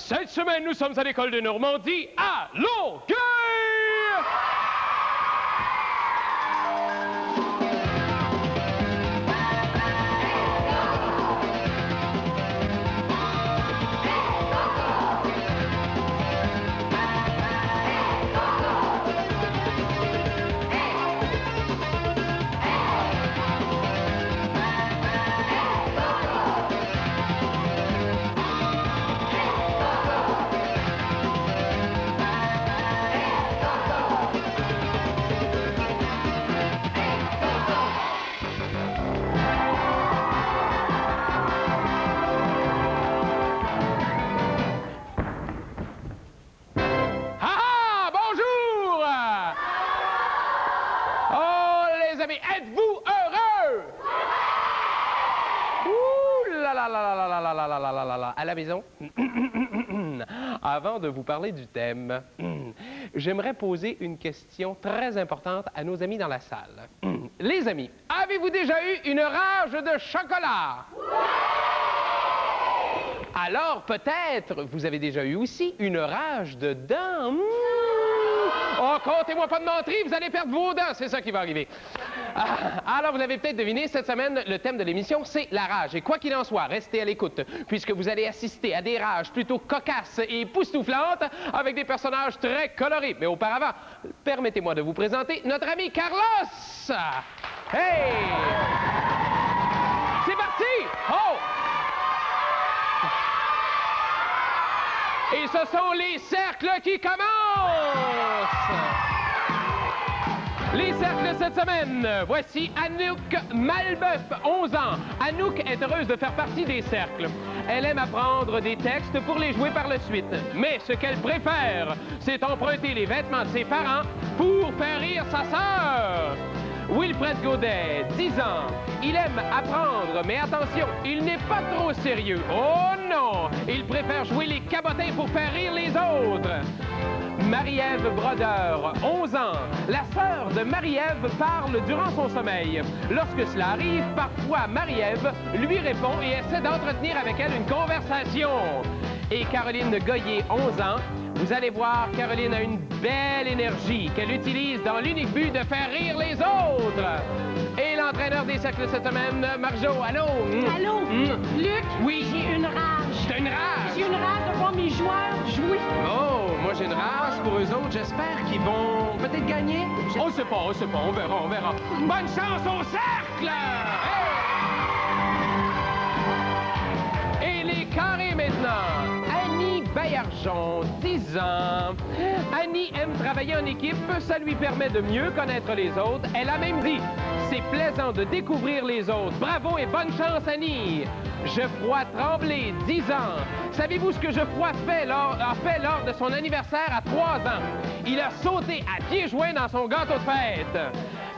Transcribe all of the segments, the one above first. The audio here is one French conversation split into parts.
Cette semaine, nous sommes à l'école de Normandie à Longueuil! Êtes-vous heureux? Ouh là là là là là là là là là là là là. À la maison, avant de vous parler du thème, j'aimerais poser une question très importante à nos amis dans la salle. Les amis, avez-vous déjà eu une rage de chocolat? Alors peut-être vous avez déjà eu aussi une rage de dents. Oh, comptez-moi pas de mentir, vous allez perdre vos dents, c'est ça qui va arriver. Alors, vous avez peut-être deviné, cette semaine, le thème de l'émission, c'est la rage. Et quoi qu'il en soit, restez à l'écoute, puisque vous allez assister à des rages plutôt cocasses et époustouflantes avec des personnages très colorés. Mais auparavant, permettez-moi de vous présenter notre ami Carlos! Hey! C'est parti! Oh! Et ce sont les cercles qui commencent! Les cercles cette semaine. Voici Anouk Malbeuf, 11 ans. Anouk est heureuse de faire partie des cercles. Elle aime apprendre des textes pour les jouer par la suite. Mais ce qu'elle préfère, c'est emprunter les vêtements de ses parents pour faire rire sa sœur. Wilfred Godet, 10 ans. Il aime apprendre, mais attention, il n'est pas trop sérieux. Oh non! Il préfère jouer les cabotins pour faire rire les autres. Marie-Ève Brodeur, 11 ans. La sœur de Marie-Ève parle durant son sommeil. Lorsque cela arrive, parfois Marie-Ève lui répond et essaie d'entretenir avec elle une conversation. Et Caroline Goyer, 11 ans. Vous allez voir, Caroline a une belle énergie qu'elle utilise dans l'unique but de faire rire les autres. Et l'entraîneur des cercles cette semaine, Marjo, allô? Allô? Luc? Oui? J'ai une rage. T'as une rage? J'ai une rage de voir mes joueurs jouer. Oh, moi j'ai une rage pour eux autres. J'espère qu'ils vont peut-être gagner. On sait pas, on verra, on verra. Bonne chance au cercle! Hey! Et les carrés maintenant. Annie Baillargeon, 10 ans. Annie aime travailler en équipe, ça lui permet de mieux connaître les autres. Elle a même dit, c'est plaisant de découvrir les autres. Bravo et bonne chance, Annie. Geoffroy Tremblay, 10 ans. Savez-vous ce que Geoffroy a fait lors de son anniversaire à 3 ans? Il a sauté à pieds joints dans son gâteau de fête.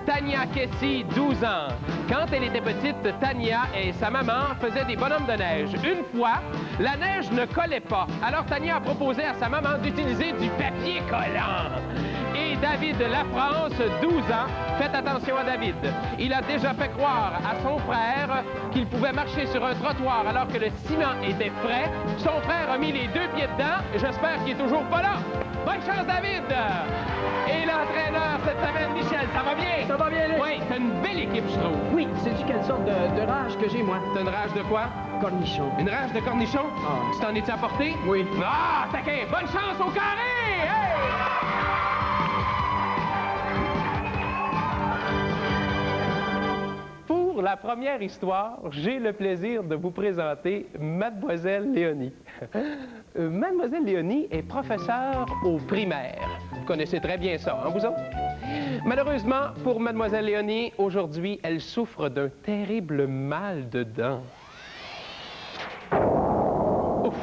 Tania Kessy, 12 ans. Quand elle était petite, Tania et sa maman faisaient des bonhommes de neige. Une fois, la neige ne collait pas. Alors Tania a proposé à sa maman d'utiliser du papier collant. Et David Lafrance, 12 ans. Faites attention à David. Il a déjà fait croire à son frère qu'il pouvait marcher sur un trottoir alors que le ciment était frais. Son frère a mis les 2 pieds dedans. J'espère qu'il est toujours pas là. Bonne chance, David! Et l'entraîneur cette semaine, Michel, ça va bien? Ça va bien, Luc? Oui, t'as une belle équipe, je trouve. Oui, sais-tu quelle sorte de rage que j'ai, moi? T'as une rage de quoi? Cornichon. Une rage de cornichon? Ah. Tu t'en es-tu apporté? Oui. Ah, taquin! Bonne chance au carré! Hey! Pour la première histoire, j'ai le plaisir de vous présenter Mademoiselle Léonie. Mademoiselle Léonie est professeure au primaire. Vous connaissez très bien ça, hein, vous autres? Malheureusement, pour Mademoiselle Léonie, aujourd'hui, elle souffre d'un terrible mal de dents. Ouf!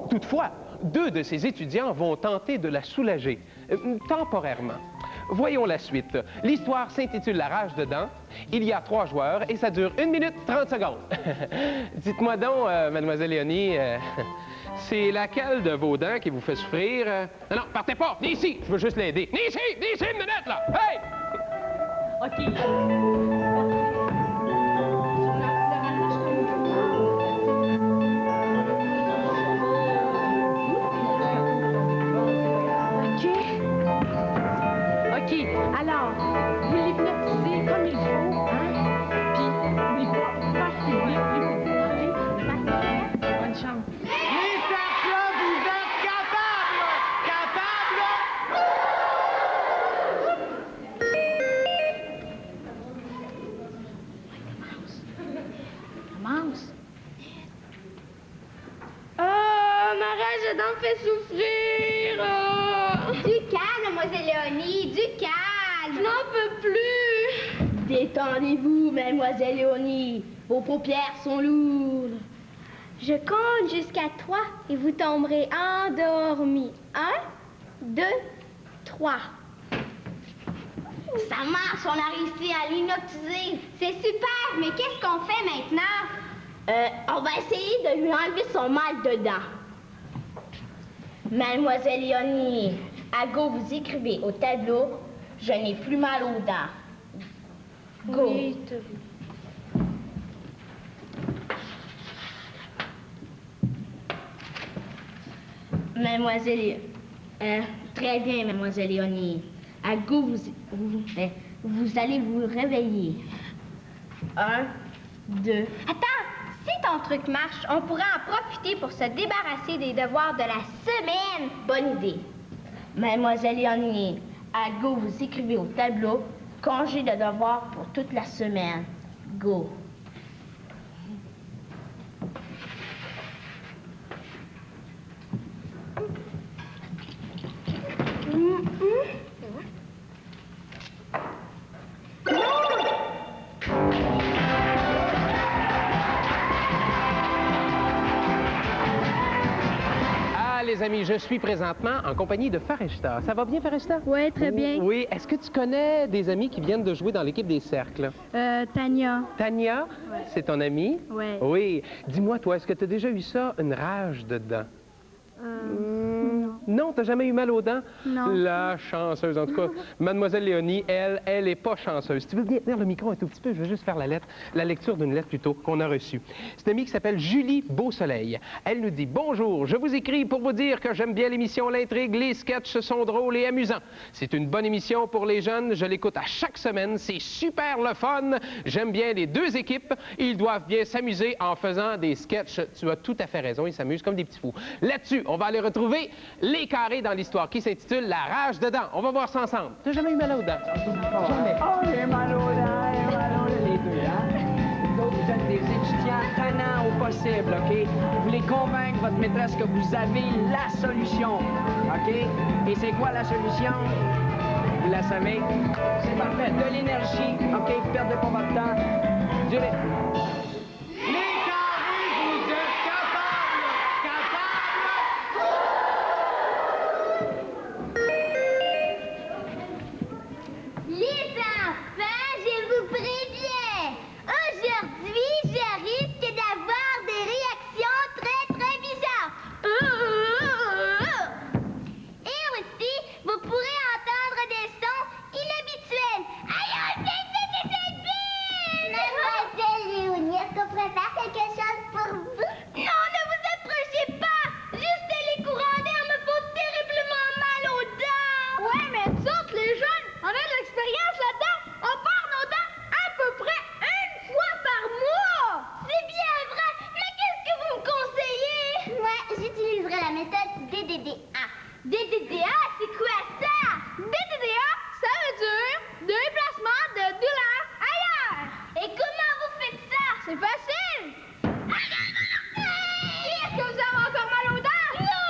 Toutefois, 2 de ses étudiants vont tenter de la soulager, temporairement. Voyons la suite. L'histoire s'intitule La rage de dents. Il y a 3 joueurs et ça dure 1 minute 30 secondes. Dites-moi donc, Mademoiselle Léonie, c'est laquelle de vos dents qui vous fait souffrir? Non, non, partez pas! Venez ici! Je veux juste l'aider. Venez ici! Venez ici, une minute, là! Hey! OK. je t'en fais souffrir. Du calme, mademoiselle Léonie, du calme. Je n'en peux plus. Détendez-vous, mademoiselle Léonie. Vos paupières sont lourdes. Je compte jusqu'à 3 et vous tomberez endormi. 1, 2, 3. Ça marche, on a réussi à l'hypnotiser. C'est super, mais qu'est-ce qu'on fait maintenant? On va essayer de lui enlever son mal de dents. Mademoiselle Léonie, à go, vous écrivez au tableau « Je n'ai plus mal aux dents ». Go. Oui, Mademoiselle... très bien, mademoiselle Léonie. À go, vous allez vous réveiller. 1, 2... Attends! Si ton truc marche, on pourrait en profiter pour se débarrasser des devoirs de la semaine. Bonne idée. Mademoiselle Léonie, à go, vous écrivez au tableau « Congé de devoirs pour toute la semaine ». Go. Les amis, je suis présentement en compagnie de Fareshta. Ça va bien, Fareshta? Oui, très bien. Oui. Est-ce que tu connais des amis qui viennent de jouer dans l'équipe des cercles? Tania. Tania, Ouais. c'est ton amie? Ouais. Oui. Dis-moi, toi, est-ce que tu as déjà eu ça, une rage de dents? Non, t'as jamais eu mal aux dents? Non. La chanceuse, en tout cas. Mademoiselle Léonie, elle est pas chanceuse. Tu veux bien tenir le micro un tout petit peu? Je veux juste faire la lecture d'une lettre plutôt qu'on a reçue. C'est une amie qui s'appelle Julie Beausoleil. Elle nous dit « Bonjour, je vous écris pour vous dire que j'aime bien l'émission L'Intrigue. Les sketchs sont drôles et amusants. C'est une bonne émission pour les jeunes. Je l'écoute à chaque semaine. C'est super le fun. J'aime bien les deux équipes. Ils doivent bien s'amuser en faisant des sketchs. Tu as tout à fait raison. Ils s'amusent comme des petits fous. Là-dessus, on va aller retrouver les carrés dans l'histoire qui s'intitule La rage de dents. On va voir ça ensemble. T'as jamais eu mal aux dents? Jamais. Oh, j'ai mal aux dents, j'ai mal aux dents, les deux, hein? Vous autres, vous êtes des étudiants tannants au possible, OK? Vous voulez convaincre votre maîtresse que vous avez la solution, OK? Et c'est quoi la solution? Vous la savez? C'est parfait. De l'énergie, OK? Perdez pas votre temps. Durez. Les carrés, vous êtes capables! Les enfants, je vous préviens. Aujourd'hui, je risque d'avoir des réactions très, très bizarres. Et aussi, vous pourrez entendre des sons inhabituels. Aïe, Mademoiselle Léonie, est-ce qu'on pourrait faire quelque chose pour vous? Non, ne vous approchez pas. Juste les courants d'air me font terriblement mal aux dents. Ouais, mais nous autres, les jeunes, on a de l'expérience là-dedans. On perd nos dents à peu près une fois par mois. C'est bien vrai, mais qu'est-ce que vous me conseillez? Moi, j'utiliserai la méthode DDDA. DDDA, c'est quoi ça? DDDA, ça veut dire déplacement de douleur ailleurs. Et comment vous faites ça? C'est facile. Est-ce que vous avez encore mal aux dents? Non!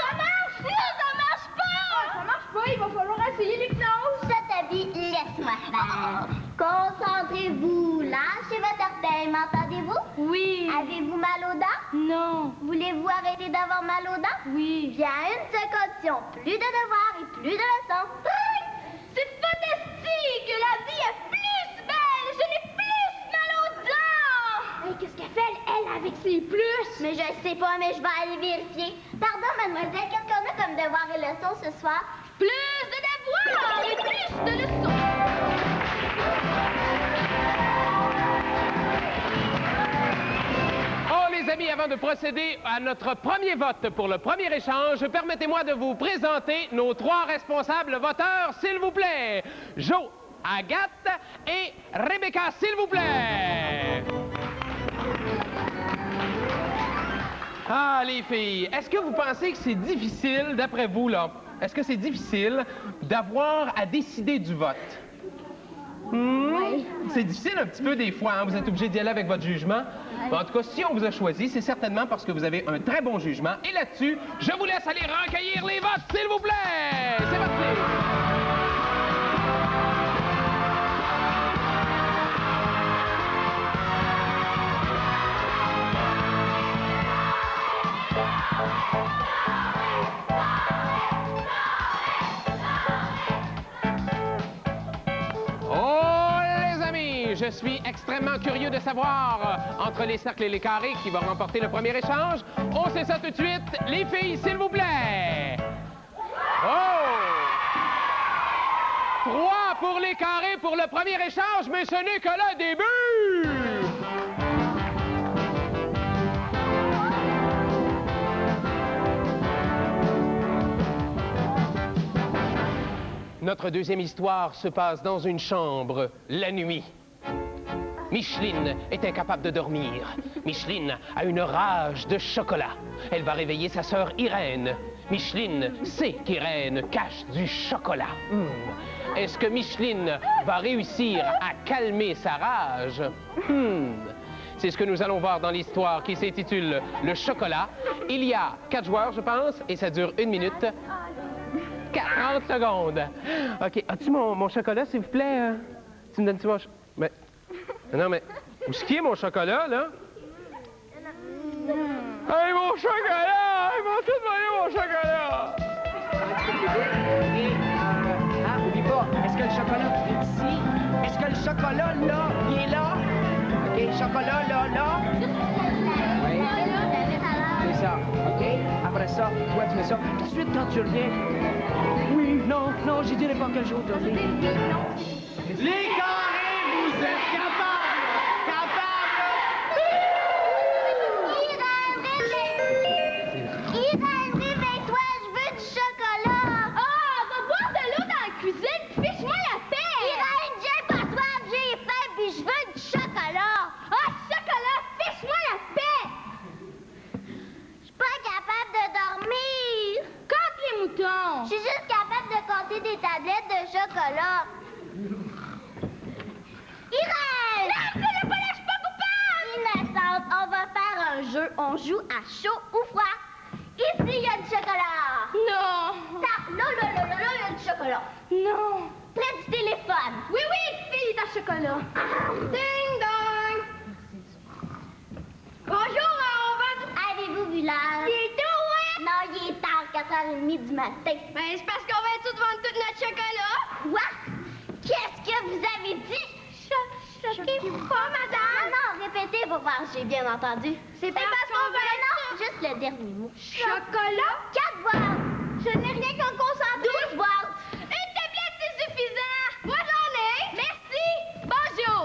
Ça marche? Non, ça marche pas! Ça marche pas, il va falloir essayer l'hypnose. Chatabi, laisse-moi faire. Concentrez-vous. Lâchez votre orteil, m'entendez-vous? Oui. Avez-vous mal aux dents? Non. Voulez-vous arrêter d'avoir mal aux dents? Oui. Bien, une seule condition. Plus de devoirs et plus de leçons. C'est fantastique! La vie est plus belle! Je n'ai plus mal aux dents! Et qu'est-ce qu'elle fait, elle, avec ses plus? Mais je sais pas, mais je vais aller vérifier. Pardon, mademoiselle, qu'est-ce qu'on a comme devoirs et leçons ce soir? Plus de devoirs et plus de leçons. Oh, les amis, avant de procéder à notre premier vote pour le premier échange, permettez-moi de vous présenter nos trois responsables voteurs, s'il vous plaît. Jo, Agathe et Rebecca, s'il vous plaît. Ah, les filles, est-ce que vous pensez que c'est difficile, d'après vous, là, est-ce que c'est difficile d'avoir à décider du vote? Oui. C'est difficile un petit peu des fois, hein? Vous êtes obligé d'y aller avec votre jugement. Bon, en tout cas, si on vous a choisi, c'est certainement parce que vous avez un très bon jugement. Et là-dessus, je vous laisse aller recueillir les votes, s'il vous plaît! C'est parti! Je suis extrêmement curieux de savoir, entre les cercles et les carrés, qui va remporter le premier échange. On sait ça tout de suite. Les filles, s'il vous plaît. Oh! 3 pour les carrés pour le premier échange, mais ce n'est que le début! Notre deuxième histoire se passe dans une chambre, la nuit. Micheline est incapable de dormir. Micheline a une rage de chocolat. Elle va réveiller sa sœur Irène. Micheline sait qu'Irène cache du chocolat. Est-ce que Micheline va réussir à calmer sa rage? C'est ce que nous allons voir dans l'histoire qui s'intitule « Le chocolat ». Il y a 4 joueurs, je pense, et ça dure 1 minute. 40 secondes. OK. As-tu mon chocolat, s'il vous plaît? Tu me donnes-tu mon chocolat? Mais... Non, mais... Où est-ce qu'il est, mon chocolat, là? Hey, mon chocolat! Ils m'ont tous volé mon chocolat! Oublie pas, est-ce que le chocolat est ici? Est-ce que le chocolat, là, il est là? OK, chocolat, là. Oui. C'est ça, OK? Après ça, toi, tu fais ça. Tout de suite, quand tu reviens... Oui, non, j'y dirai pas quel jour tu reviens. Les carrés, vous êtes capables! Irène, réveille-toi, je veux du chocolat! Ah, va boire de l'eau dans la cuisine, fiche-moi la paix! Irène, j'ai pas soif, j'ai faim, puis je veux du chocolat! Ah, chocolat, fiche-moi la paix! Je suis pas capable de dormir! Compte les moutons! Je suis juste capable de compter des tablettes de chocolat! Irène! Non, fais-le pas là, je suis pas coupable! Innocente, on va faire un jeu, on joue à chaud ou froid! Ici, il y a du chocolat! Non! Ça, là, il y a du chocolat! Non! Près du téléphone! Oui, fille de chocolat! Ding dong! Bonjour, on va... Avez-vous vu l'heure? Il est tôt, ouais? Non, il est tard, 4h30 du matin. Ben, c'est parce qu'on va tous vendre tout notre chocolat! Quoi? Qu'est-ce que vous avez dit? Choquez-vous pas, madame! Non, répétez pour voir si j'ai bien entendu. C'est parce qu'on veut... Non, juste le dernier mot. Chocolat? 4 boîtes! Je n'ai rien qu'en concentré. 12 boîtes! Une tablette, c'est suffisant! Moi, j'en ai! Merci! Bonjour!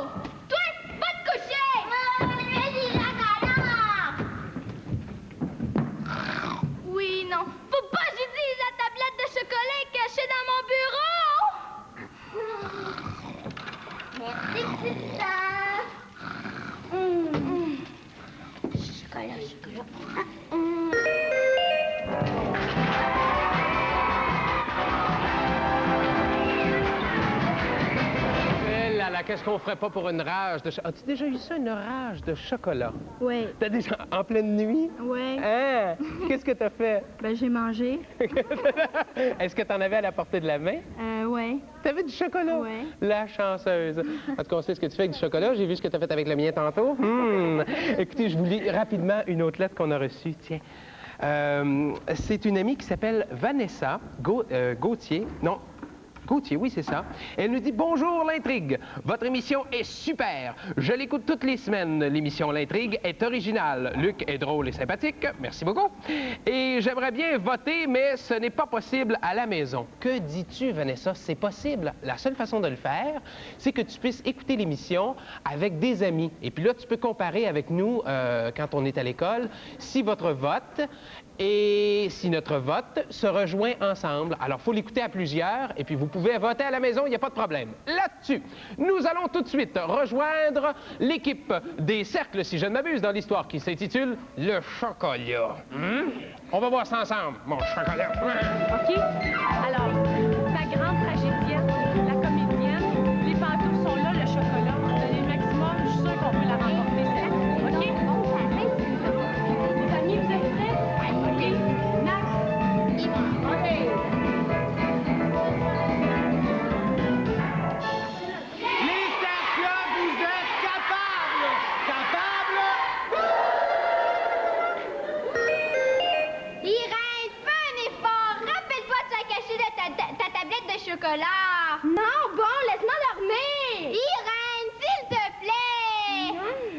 Toi, va te coucher! Fais du chocolat! Oui, non. Faut pas que j'utilise la tablette de chocolat cachée dans mon bureau! Merci, petit ça. Chocolat. Qu'est-ce qu'on ferait pas pour une rage de chocolat? As-tu déjà eu ça, une rage de chocolat? Oui. T'as déjà... En pleine nuit? Oui. Hein? Qu'est-ce que t'as fait? Ben, j'ai mangé. Est-ce que t'en avais à la portée de la main? Oui. T'avais du chocolat? Oui. La chanceuse. En tout cas, on sait ce que tu fais avec du chocolat. J'ai vu ce que t'as fait avec le mien tantôt. Écoutez, je vous lis rapidement une autre lettre qu'on a reçue. Tiens. C'est une amie qui s'appelle Vanessa Gauthier. Non. Gauthier, oui, c'est ça. Elle nous dit « Bonjour, l'Intrigue. Votre émission est super. Je l'écoute toutes les semaines. L'émission L'Intrigue est originale. Luc est drôle et sympathique. Merci beaucoup. Et j'aimerais bien voter, mais ce n'est pas possible à la maison. » Que dis-tu, Vanessa? C'est possible. La seule façon de le faire, c'est que tu puisses écouter l'émission avec des amis. Et puis là, tu peux comparer avec nous, quand on est à l'école, si votre vote et si notre vote se rejoint ensemble. Alors, il faut l'écouter à plusieurs, et puis vous pouvez voter à la maison, il n'y a pas de problème. Là-dessus, nous allons tout de suite rejoindre l'équipe des cercles, si je ne m'abuse, dans l'histoire qui s'intitule « Le chocolat ». On va voir ça ensemble, mon chocolat. OK? Alors, la grande tragédienne, la comédienne, les pantoufles sont chocolat. Non, bon, laisse-moi dormir. Irène, s'il te plaît.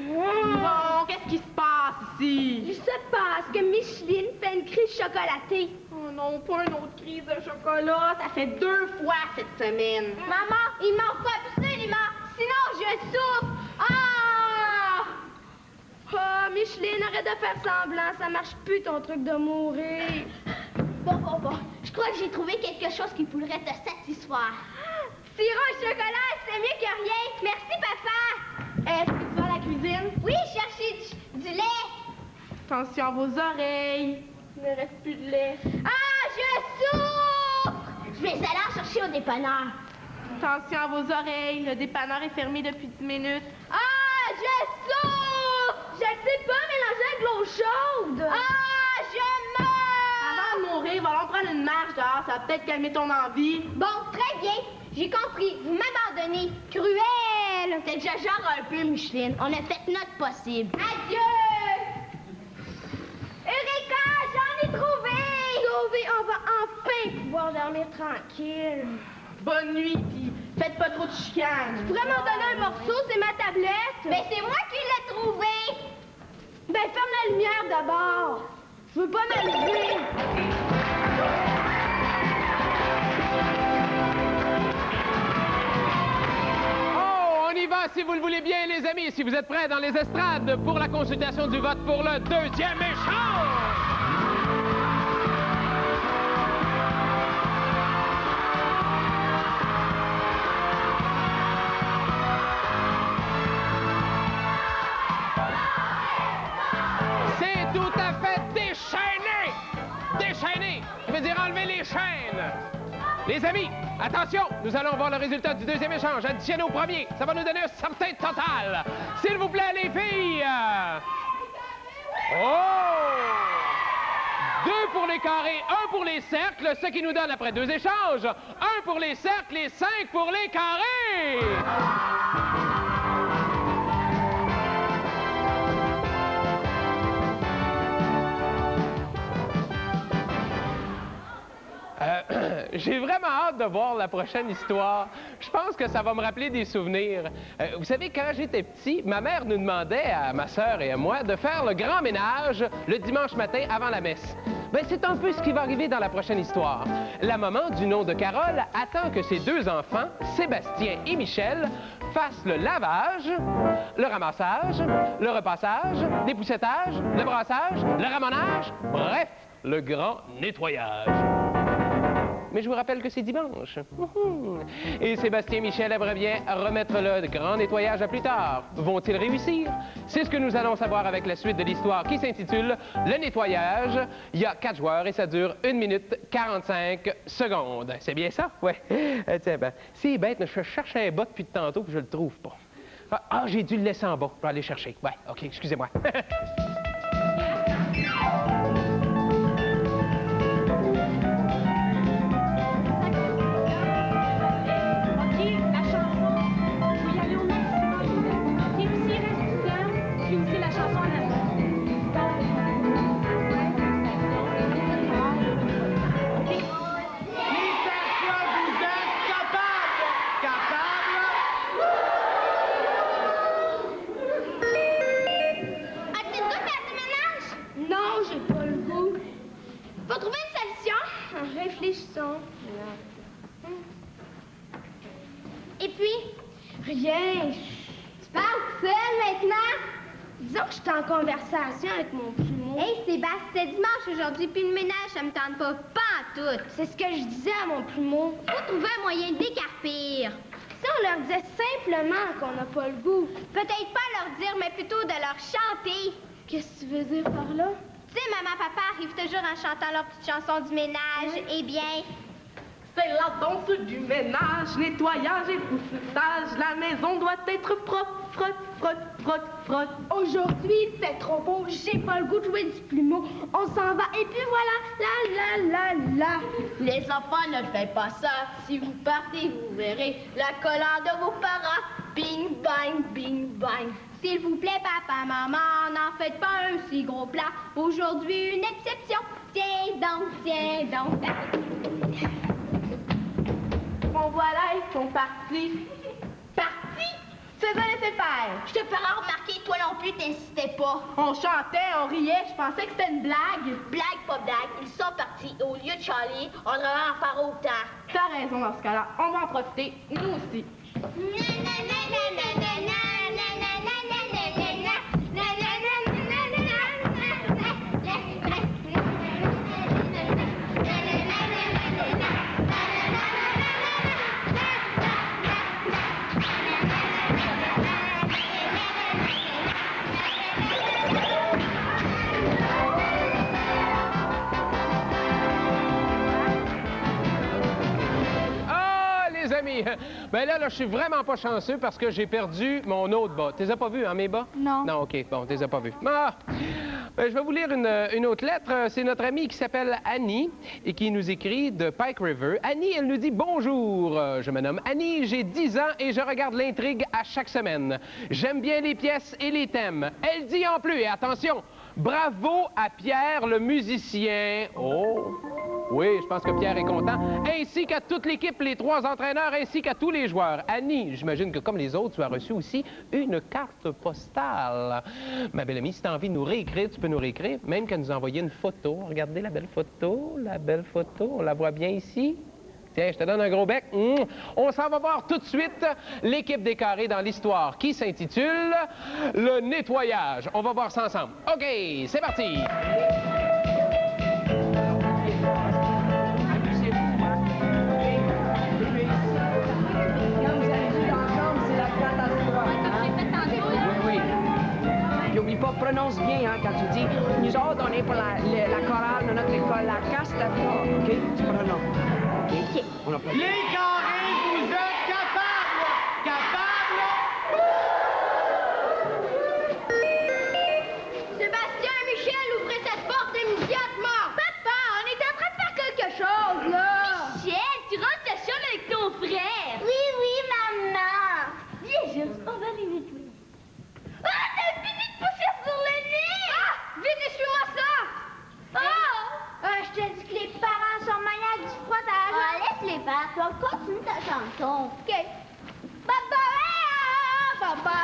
Bon, qu'est-ce qui se passe ici? Il se passe que Micheline fait une crise chocolatée. Oh non, pas une autre crise de chocolat. Ça fait 2 fois cette semaine. Maman, il m'en faut absolument, sinon je souffre. Ah! Oh, Micheline, arrête de faire semblant, ça marche plus ton truc de mourir. Bon. Je crois que j'ai trouvé quelque chose qui pourrait te satisfaire. Sirop au chocolat, c'est mieux que rien. Merci, papa. Est-ce que tu vas à la cuisine? Oui, chercher du lait. Attention à vos oreilles. Il ne reste plus de lait. Ah, je souffre. Je vais aller en chercher au dépanneur. Attention à vos oreilles. Le dépanneur est fermé depuis 10 minutes. Ah, je souffre. Je sais pas, mélanger avec l'eau chaude. Ah, je meurs. Avant de mourir, va donc prendre une marche dehors. Ça va peut-être calmer ton envie. Bon, très bien. J'ai compris. Vous m'abandonnez. Cruel. T'exagères un peu, Micheline. On a fait notre possible. Adieu. Eureka, j'en ai trouvé. Sauvé, on va enfin pouvoir dormir tranquille. Bonne nuit, pis faites pas trop de chicanes. Tu pourrais m'en donner un morceau, c'est ma tablette. Mais c'est moi qui l'ai trouvé. Ben, ferme la lumière d'abord. Je veux pas m'allumer. Oh, on y va si vous le voulez bien, les amis. Si vous êtes prêts dans les estrades pour la consultation du vote pour le deuxième échange. C'est tout à fait déchaîné! Déchaîné! Je veux dire enlever les chaînes! Les amis, attention! Nous allons voir le résultat du deuxième échange. Additionné au premier. Ça va nous donner un certain total. S'il vous plaît, les filles! Oh! 2 pour les carrés, 1 pour les cercles, ce qui nous donne, après 2 échanges, 1 pour les cercles et 5 pour les carrés! J'ai vraiment hâte de voir la prochaine histoire. Je pense que ça va me rappeler des souvenirs. Vous savez, quand j'étais petit, ma mère nous demandait à ma sœur et à moi de faire le grand ménage le dimanche matin avant la messe. Ben, c'est un peu ce qui va arriver dans la prochaine histoire. La maman, du nom de Carole, attend que ses 2 enfants, Sébastien et Michel, fassent le lavage, le ramassage, le repassage, l'époussettage, le brassage, le ramonage, bref, le grand nettoyage. Mais je vous rappelle que c'est dimanche. Et Sébastien et Michel aimeraient bien remettre le grand nettoyage à plus tard. Vont-ils réussir? C'est ce que nous allons savoir avec la suite de l'histoire qui s'intitule Le nettoyage. Il y a 4 joueurs et ça dure 1 minute 45 secondes. C'est bien ça? Ouais. Tiens, ben, c'est bête, mais je cherche un bas depuis tantôt puis je le trouve pas. Ah, j'ai dû le laisser en bas. Je vais aller le chercher. Ouais, OK, excusez-moi. Réfléchissons. Et puis? Rien. Tu parles seul maintenant? Disons que je suis en conversation avec mon plumeau. Hey, Sébastien, c'est dimanche aujourd'hui, puis le ménage, ça me tente pas en tout. C'est ce que je disais à mon plumeau. Faut trouver un moyen de décarpir. Si on leur disait simplement qu'on n'a pas le goût. Peut-être pas leur dire, mais plutôt de leur chanter. Qu'est-ce que tu veux dire par là? Tu sais, maman, papa arrivent toujours en chantant leur petite chanson du ménage. Oui. Eh bien... C'est la danse du ménage, nettoyage et poussetage. La maison doit être propre, frotte, frotte, frotte, frotte. Aujourd'hui, il fait trop beau, j'ai pas le goût de jouer du plumeau. On s'en va, et puis voilà, la. Les enfants, ne faites pas ça. Si vous partez, vous verrez la colère de vos parents. Bing, bang, bing, bang. S'il vous plaît, papa, maman, n'en faites pas un si gros plat. Aujourd'hui, une exception. Tiens donc, tiens donc. Bon, voilà, ils sont partis. Partis? Tu les as laissés faire. Je te ferai remarquer, toi non plus, t'insistais pas. On chantait, on riait, je pensais que c'était une blague. Blague, pas blague, ils sont partis. Au lieu de chialer, on devrait en faire autant. T'as raison dans ce cas-là, on va en profiter, nous aussi. Ben là, je suis vraiment pas chanceux parce que j'ai perdu mon autre bas. Tu les as pas vus, hein, mes bas? Non. Non, OK. Bon, tu les as pas vus. Ah! Ben, je vais vous lire une autre lettre. C'est notre amie qui s'appelle Annie et qui nous écrit de Pike River. Annie, elle nous dit « Bonjour, je me nomme Annie, j'ai 10 ans et je regarde l'intrigue à chaque semaine. J'aime bien les pièces et les thèmes. » Elle dit en plus, et attention, « Bravo à Pierre, le musicien. » Oh! Oui, je pense que Pierre est content. Ainsi qu'à toute l'équipe, les 3 entraîneurs, ainsi qu'à tous les joueurs. Annie, j'imagine que comme les autres, tu as reçu aussi une carte postale. Ma belle amie, si tu as envie de nous réécrire, tu peux nous réécrire, même qu'à nous envoyer une photo. Regardez la belle photo, on la voit bien ici. Tiens, je te donne un gros bec. On s'en va voir tout de suite l'équipe des carrés dans l'histoire qui s'intitule « Le nettoyage ». On va voir ça ensemble. OK, c'est parti! N'oublie pas, prononce bien hein, quand tu dis « Nous autres, on est pour la chorale de notre école, la Castafiore. » OK? Tu prononces. OK? On applaudit. Les carrés, vous êtes capables! Capables! Sébastien, Michel, ouvrez cette porte immédiatement! Papa, on est en train de faire quelque chose, là! Michel, tu rentres ta chambre avec ton frère! Oui, oui, maman. Viens, Jules, on va les nettoyer. Ah, t'as une petite poussière sur le nez! Ah! Vite, essuie-moi ça! Ah! Je te dis que les parents sont maniaques du frottage. Laisse-les faire, toi. Continue ta chanson. OK. Papa, papa,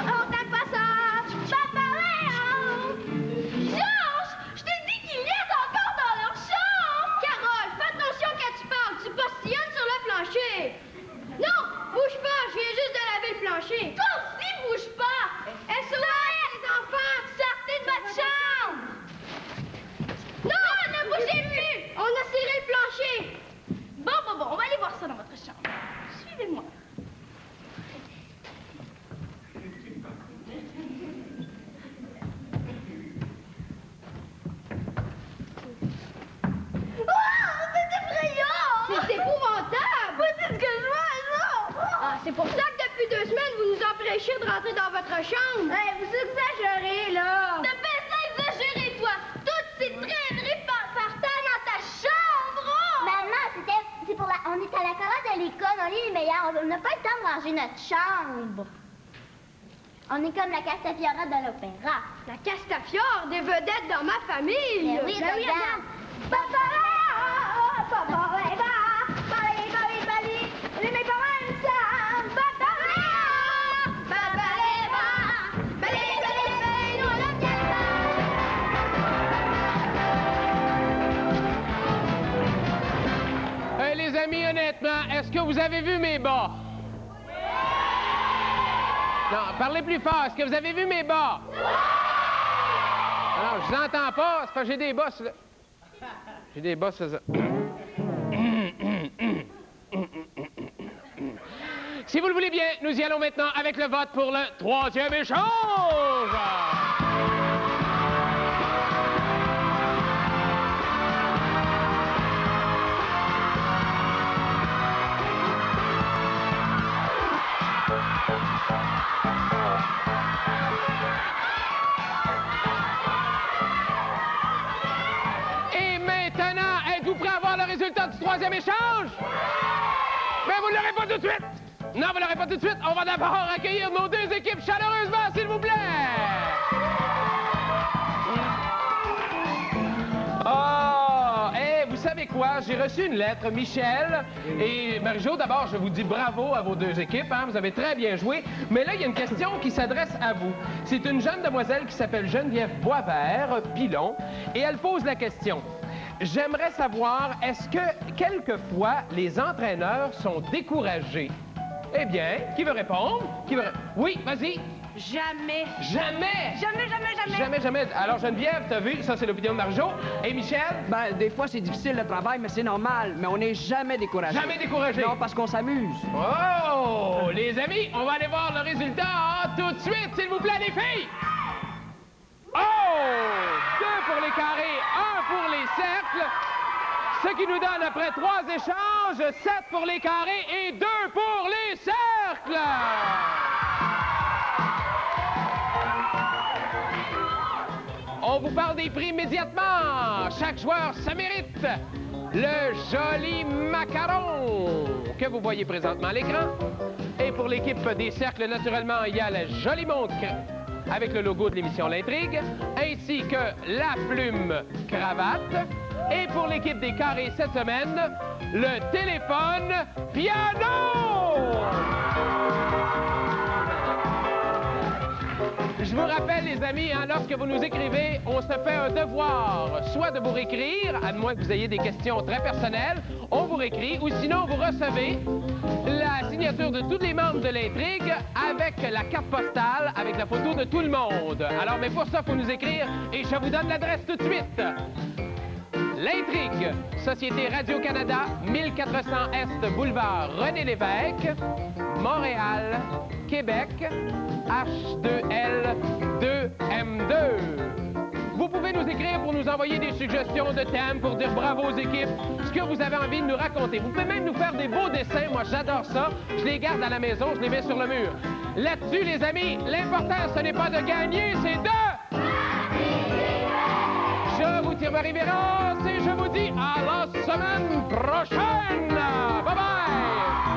on t'aime pas ça! Papa, Georges, je te dis qu'ils niaisent encore dans leur chambre! Carole, fais attention quand tu parles, tu postillonnes sur le plancher! Non, bouge pas, je viens juste de laver le plancher! Toi aussi, bouge pas! SOS, les enfants, sortez de votre chambre! Non, ne bougez plus! On a serré le plancher! Bon, on va aller voir ça dans votre chambre. Suivez-moi. C'est épouvantable! C'est ce que je vois, ça! Ah, c'est pour ça que depuis 2 semaines, vous nous empêchez de rentrer dans votre chambre! Vous exagérez, là. T'as pas ça exagéré, toi! Toutes ces traîneries partant dans ta chambre! Oh! Maman, c'est pour la... On est à la chorale de l'école, on est les meilleurs. On n'a pas le temps de ranger notre chambre. On est comme la Castafiore de l'opéra. La Castafiore, des vedettes dans ma famille! Oui, regarde. Mes parents aiment ça! Les amis, honnêtement, est-ce que vous avez vu mes bas? Oui! Non, parlez plus fort. Est-ce que vous avez vu mes bas? Oui! Alors, je vous entends pas. C'est parce que j'ai des bosses, là. J'ai des bosses, c'est ça. Si vous le voulez bien, nous y allons maintenant avec le vote pour le 3e échange! Et maintenant, êtes-vous prêts à voir le résultat du 3e échange? Mais vous ne l'aurez pas tout de suite! Non, vous ne l'aurez pas tout de suite. On va d'abord accueillir nos 2 équipes chaleureusement, s'il vous plaît! Oh! Vous savez Québécois, j'ai reçu une lettre. Michel et Marie-Jo, d'abord, je vous dis bravo à vos deux équipes. Hein? Vous avez très bien joué. Mais là, il y a une question qui s'adresse à vous. C'est une jeune demoiselle qui s'appelle Geneviève Boisvert, Pilon, et elle pose la question. J'aimerais savoir, est-ce que quelquefois les entraîneurs sont découragés? Eh bien, qui veut répondre? Oui, vas-y. Jamais. Jamais? Jamais, jamais, jamais. Jamais, jamais. Alors, Geneviève, t'as vu? Ça, c'est l'opinion de Marjo. Et Michel? Ben, des fois, c'est difficile le travail, mais c'est normal. Mais on n'est jamais découragé. Jamais découragé? Non, parce qu'on s'amuse. Oh! Les amis, on va aller voir le résultat tout de suite, s'il vous plaît, les filles! Oh! 2 pour les carrés, 1 pour les cercles. Ce qui nous donne, après 3 échanges, 7 pour les carrés et 2 pour les cercles! On vous parle des prix immédiatement. Chaque joueur, ça mérite. Le joli macaron que vous voyez présentement à l'écran. Et pour l'équipe des cercles, naturellement, il y a la jolie montre avec le logo de l'émission L'Intrigue, ainsi que la plume cravate. Et pour l'équipe des carrés cette semaine, le téléphone piano! Je vous rappelle, les amis, hein, lorsque vous nous écrivez, on se fait un devoir, soit de vous réécrire, à moins que vous ayez des questions très personnelles, on vous réécrit, ou sinon vous recevez la signature de tous les membres de l'Intrigue avec la carte postale, avec la photo de tout le monde. Alors, mais pour ça, il faut nous écrire, et je vous donne l'adresse tout de suite. L'Intrigue, Société Radio-Canada, 1400 Est Boulevard René-Lévesque, Montréal, Québec, H2L2M2. Vous pouvez nous écrire pour nous envoyer des suggestions de thèmes, pour dire bravo aux équipes, ce que vous avez envie de nous raconter. Vous pouvez même nous faire des beaux dessins. Moi, j'adore ça. Je les garde à la maison, je les mets sur le mur. Là-dessus, les amis, l'important, ce n'est pas de gagner, c'est de... Je vous tire ma révérence et je vous dis à la semaine prochaine. Bye bye!